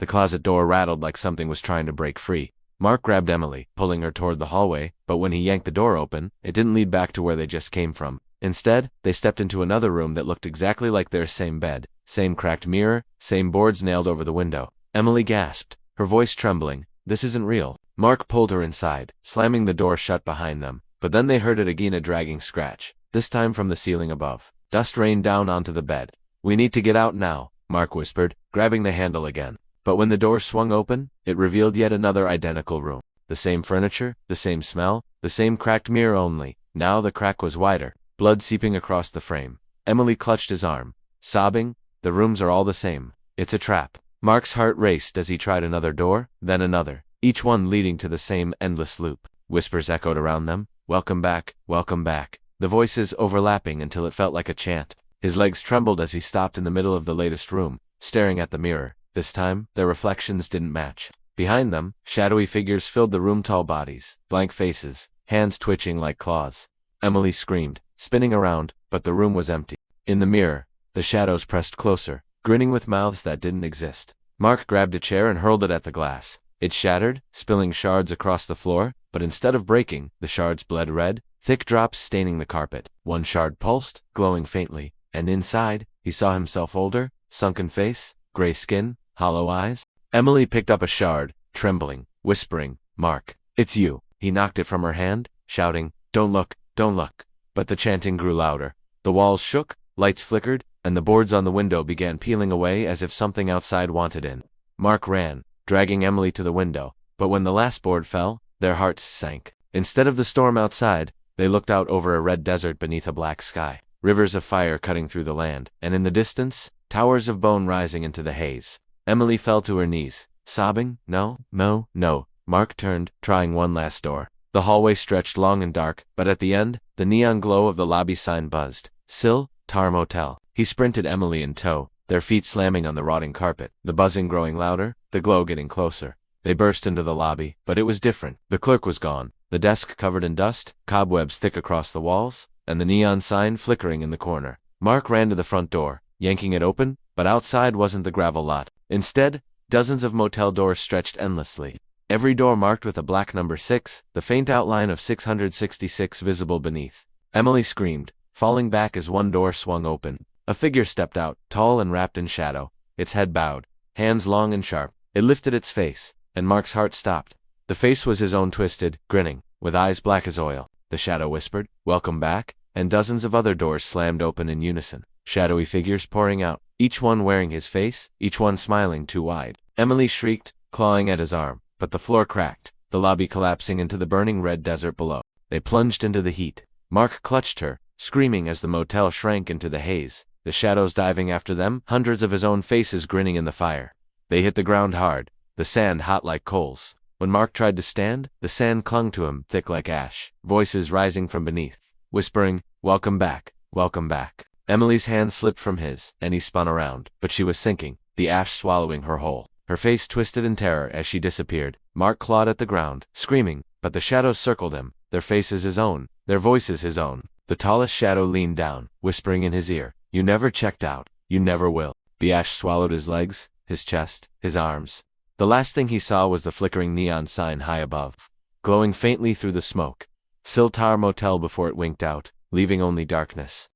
The closet door rattled like something was trying to break free. Mark grabbed Emily, pulling her toward the hallway, but when he yanked the door open, it didn't lead back to where they just came from. Instead, they stepped into another room that looked exactly like their same bed, same cracked mirror, same boards nailed over the window. Emily gasped, her voice trembling. This isn't real. Mark pulled her inside, slamming the door shut behind them, but then they heard it again, a dragging scratch, this time from the ceiling above. Dust rained down onto the bed. We need to get out now, Mark whispered, grabbing the handle again. But when the door swung open, it revealed yet another identical room. The same furniture, the same smell, the same cracked mirror, only now the crack was wider, blood seeping across the frame. Emily clutched his arm, sobbing, the rooms are all the same. It's a trap. Mark's heart raced as he tried another door, then another, each one leading to the same endless loop. Whispers echoed around them. Welcome back, welcome back. The voices overlapping until it felt like a chant. His legs trembled as he stopped in the middle of the latest room, staring at the mirror. This time, their reflections didn't match. Behind them, shadowy figures filled the room, tall bodies, blank faces, hands twitching like claws. Emily screamed, spinning around, but the room was empty. In the mirror, the shadows pressed closer, grinning with mouths that didn't exist. Mark grabbed a chair and hurled it at the glass. It shattered, spilling shards across the floor, but instead of breaking, the shards bled red, thick drops staining the carpet. One shard pulsed, glowing faintly, and inside, he saw himself, older, sunken face, gray skin, hollow eyes. Emily picked up a shard, trembling, whispering, Mark, it's you. He knocked it from her hand, shouting, don't look, don't look. But the chanting grew louder. The walls shook, lights flickered, and the boards on the window began peeling away as if something outside wanted in. Mark ran, dragging Emily to the window, but when the last board fell, their hearts sank. Instead of the storm outside, they looked out over a red desert beneath a black sky, rivers of fire cutting through the land, and in the distance, towers of bone rising into the haze. Emily fell to her knees, sobbing, no, no, no. Mark turned, trying one last door. The hallway stretched long and dark, but at the end, the neon glow of the lobby sign buzzed. Sill, Tar Motel. He sprinted, Emily in tow, their feet slamming on the rotting carpet, the buzzing growing louder, the glow getting closer. They burst into the lobby, but it was different. The clerk was gone, the desk covered in dust, cobwebs thick across the walls, and the neon sign flickering in the corner. Mark ran to the front door, yanking it open, but outside wasn't the gravel lot. Instead, dozens of motel doors stretched endlessly, every door marked with a black number 6, the faint outline of 666 visible beneath. Emily screamed, falling back as one door swung open. A figure stepped out, tall and wrapped in shadow, its head bowed, hands long and sharp. It lifted its face, and Mark's heart stopped. The face was his own, twisted, grinning, with eyes black as oil. The shadow whispered, welcome back, and dozens of other doors slammed open in unison. Shadowy figures pouring out, each one wearing his face, each one smiling too wide. Emily shrieked, clawing at his arm, but the floor cracked, the lobby collapsing into the burning red desert below. They plunged into the heat. Mark clutched her, screaming as the motel shrank into the haze, the shadows diving after them, hundreds of his own faces grinning in the fire. They hit the ground hard, the sand hot like coals. When Mark tried to stand, the sand clung to him, thick like ash, voices rising from beneath, whispering, welcome back, welcome back. Emily's hand slipped from his, and he spun around, but she was sinking, the ash swallowing her whole. Her face twisted in terror as she disappeared. Mark clawed at the ground, screaming, but the shadows circled him, their faces his own, their voices his own. The tallest shadow leaned down, whispering in his ear, you never checked out, you never will. The ash swallowed his legs, his chest, his arms. The last thing he saw was the flickering neon sign high above, glowing faintly through the smoke. Sill Tar Motel before it winked out, leaving only darkness.